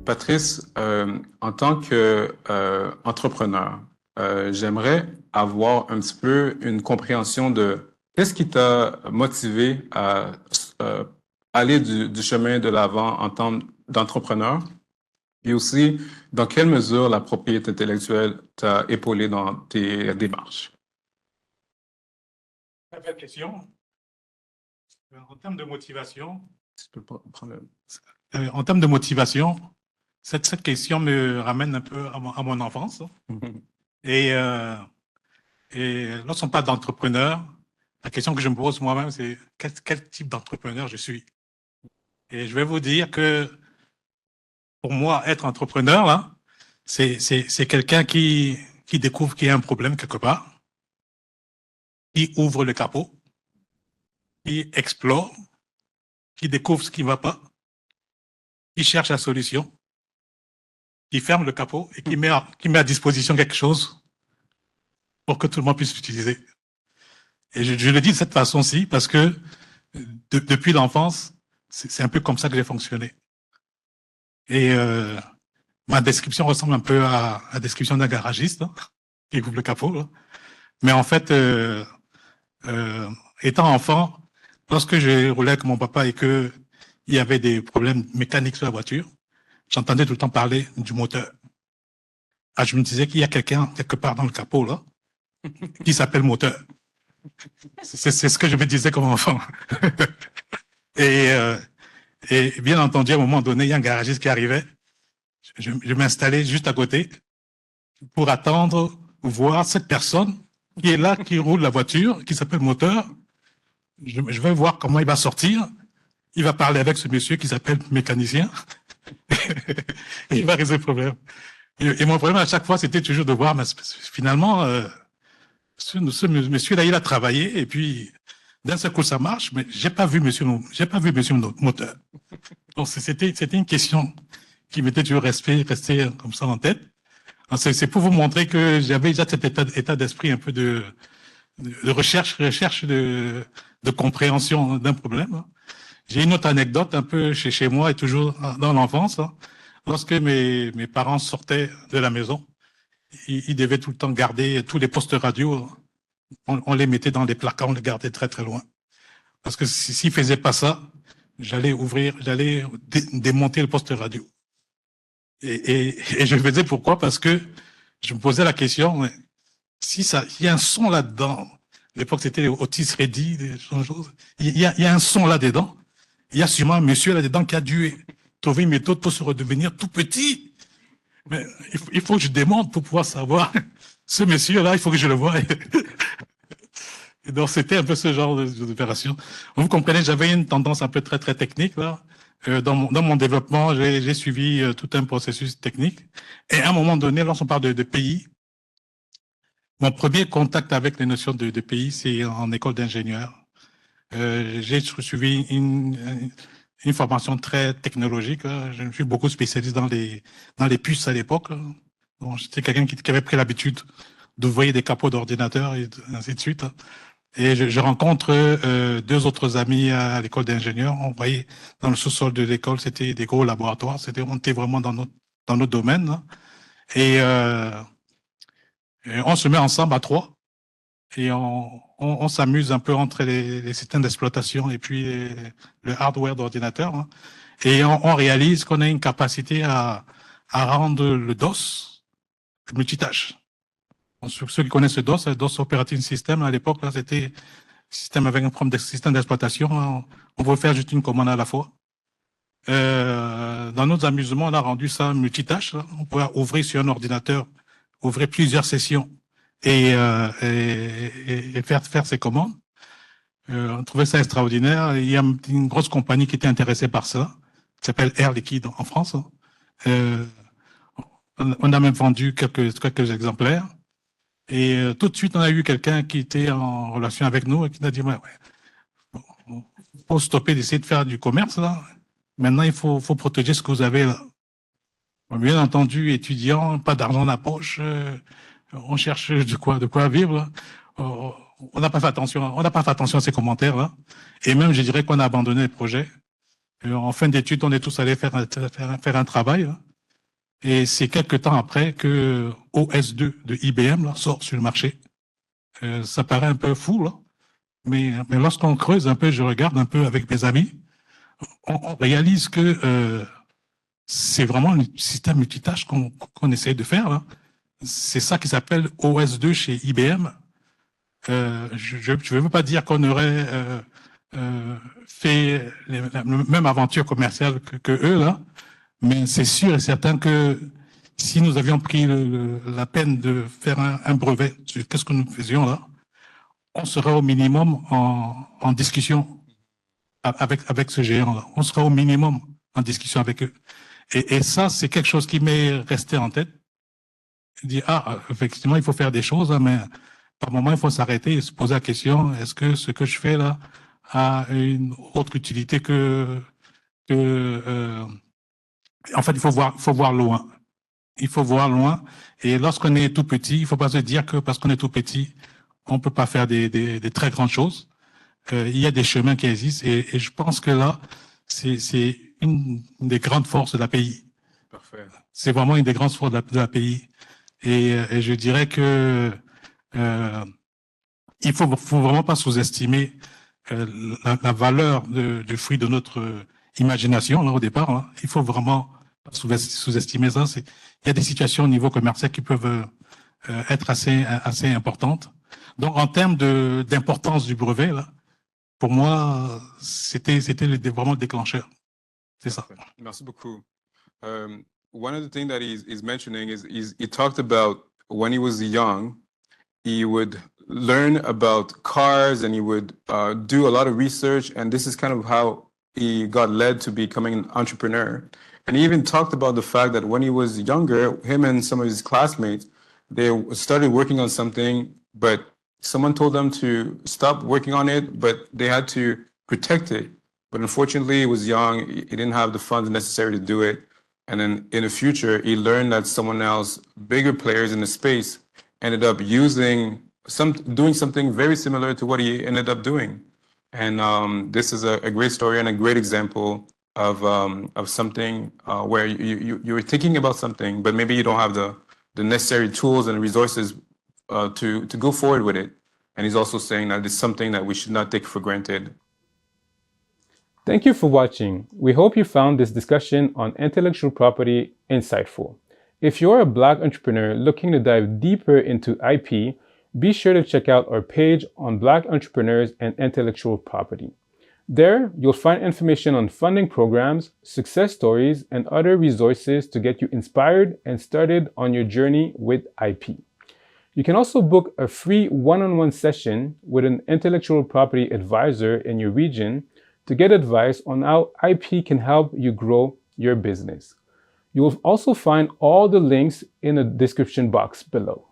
Patrice, en tant qu'entrepreneur, j'aimerais avoir un petit peu une compréhension de qu'est-ce qui t'a motivé à euh, aller du chemin de l'avant en tant d'entrepreneur et aussi dans quelle mesure la propriété intellectuelle t'a épaulé dans tes démarches. Très belle question. En termes de motivation, Tu peux pas prendre en termes de motivation, cette question me ramène un peu à mon enfance. Et, euh, et lorsqu'on parle d'entrepreneur, la question que je me pose moi-même, c'est quel type d'entrepreneur je suis. Et je vais vous dire que pour moi, être entrepreneur, là, c'est quelqu'un qui découvre qu'il y a un problème quelque part, qui ouvre le capot, qui explore, qui découvre ce qui ne va pas, qui cherche la solution, qui ferme le capot et qui met à disposition quelque chose pour que tout le monde puisse l'utiliser. Et je le dis de cette façon-ci parce que depuis l'enfance, c'est un peu comme ça que j'ai fonctionné. Et ma description ressemble un peu à la description d'un garagiste hein, qui ouvre le capot. Là. Mais en fait, étant enfant, lorsque je roulais avec mon papa et que il y avait des problèmes mécaniques sur la voiture, j'entendais tout le temps parler du moteur. Ah, je me disais qu'il y a quelqu'un quelque part dans le capot là qui s'appelle moteur. C'est ce que je me disais comme enfant. et, euh, et bien entendu, à un moment donné, il y a un garagiste qui arrivait. Je m'installais juste à côté pour attendre, voir cette personne qui est là, qui roule la voiture, qui s'appelle moteur. Je vais voir comment il va sortir. Il va parler avec ce monsieur qui s'appelle mécanicien. Et il va résoudre le problème. Et mon problème à chaque fois, c'était toujours de voir, mais finalement, ce monsieur-là, il a travaillé et puis d'un seul coup, ça marche, mais j'ai pas vu monsieur moteur. Donc c'était une question qui m'était toujours restée comme ça en tête. C'est pour vous montrer que j'avais déjà cet état d'esprit un peu de recherche de compréhension d'un problème. J'ai une autre anecdote un peu chez moi et toujours dans l'enfance. Lorsque mes parents sortaient de la maison, ils devaient tout le temps garder tous les postes radio. On les mettait dans les placards, on les gardait très très loin. Parce que s'ils faisaient pas ça, j'allais démonter le poste radio. Et je le faisais pourquoi? Parce que je me posais la question, si il y a un son là-dedans, à l'époque c'était Otis Redding, des choses, il y a un son là-dedans, il y a sûrement un monsieur là-dedans qui a dû trouver une méthode pour se redevenir tout petit. Mais il faut que je démonte pour pouvoir savoir, ce monsieur-là, il faut que je le voie. Et donc c'était un peu ce genre d'opération. Vous comprenez, j'avais une tendance un peu très très technique là. Dans mon développement, j'ai suivi tout un processus technique. Et à un moment donné, lorsqu'on parle de pays, mon premier contact avec les notions de pays, c'est en école d'ingénieur. J'ai suivi une formation très technologique. Je me suis beaucoup spécialisé dans les puces à l'époque. Bon, j'étais quelqu'un qui avait pris l'habitude d'ouvrir des capots d'ordinateur et ainsi de suite. Et je rencontre deux autres amis à l'école d'ingénieurs. On voyait dans le sous-sol de l'école, c'était des gros laboratoires. On était vraiment dans notre domaine. Hein. Et on se met ensemble à trois et on s'amuse un peu entre les systèmes d'exploitation et puis le hardware d'ordinateur. Hein. Et on réalise qu'on a une capacité à rendre le DOS multitâche. Ceux qui connaissent le DOS Operating System, à l'époque, là, c'était système avec un problème de système d'exploitation. On pouvait faire juste une commande à la fois. Dans nos amusements, on a rendu ça multitâche. Là. On pouvait ouvrir sur un ordinateur, ouvrir plusieurs sessions et faire ses commandes. On trouvait ça extraordinaire. Il y a une grosse compagnie qui était intéressée par ça, qui s'appelle Air Liquide en France. On a même vendu quelques exemplaires. Et tout de suite, on a eu quelqu'un qui était en relation avec nous et qui nous a dit, ouais, faut stopper d'essayer de faire du commerce, là. Maintenant, il faut protéger ce que vous avez là. Bien entendu, étudiant, pas d'argent dans la poche, on cherche de quoi vivre. On n'a pas fait attention à ces commentaires là. Et même, je dirais qu'on a abandonné le projet. En fin d'études, on est tous allés faire un travail. Là. Et c'est quelques temps après que OS2 de IBM là, sort sur le marché. Ça paraît un peu fou, là. Mais lorsqu'on creuse un peu, je regarde un peu avec mes amis, on réalise que c'est vraiment un système multitâche qu'on essaie de faire, là. C'est ça qui s'appelle OS2 chez IBM. Je ne veux pas dire qu'on aurait fait la même aventure commerciale que eux, là, mais c'est sûr et certain que si nous avions pris la peine de faire un brevet sur qu'est-ce que nous faisions là, on serait au minimum en discussion avec ce géant-là. On sera au minimum en discussion avec eux. Et ça, c'est quelque chose qui m'est resté en tête. Dire, effectivement, il faut faire des choses, hein, mais par moment, il faut s'arrêter et se poser la question, est-ce que ce que je fais là a une autre utilité en fait, il faut voir loin. Il faut voir loin. Et lorsqu'on est tout petit, il faut pas se dire que parce qu'on est tout petit, on peut pas faire des très grandes choses. Il y a des chemins qui existent et je pense que là, c'est une des grandes forces de l'API. Parfait. C'est vraiment une des grandes forces de l'API. Et je dirais que il faut vraiment pas sous-estimer la valeur du fruit de notre imagination là au départ. Là. Il faut vraiment pas sous-estimer ça. Il y a des situations au niveau commercial qui peuvent être assez importantes. Donc en termes d'importance du brevet là, pour moi c'était vraiment le déclencheur. C'est ça. Merci beaucoup. One of the things that he's mentioning is he talked about when he was young, he would learn about cars and he would do a lot of research. And this is kind of how he got led to becoming an entrepreneur. And he even talked about the fact that when he was younger, him and some of his classmates, they started working on something, but someone told them to stop working on it, but they had to protect it. But unfortunately, he was young. He didn't have the funds necessary to do it. And then in the future, he learned that someone else, bigger players in the space, ended up doing something very similar to what he ended up doing. And this is a great story and a great example of something where you're thinking about something, but maybe you don't have the necessary tools and resources to go forward with it. And he's also saying that it's something that we should not take for granted. Thank you for watching. We hope you found this discussion on intellectual property insightful. If you're a Black entrepreneur looking to dive deeper into IP, be sure to check out our page on Black entrepreneurs and intellectual property. There, you'll find information on funding programs, success stories, and other resources to get you inspired and started on your journey with IP. You can also book a free one-on-one session with an intellectual property advisor in your region to get advice on how IP can help you grow your business. You will also find all the links in the description box below.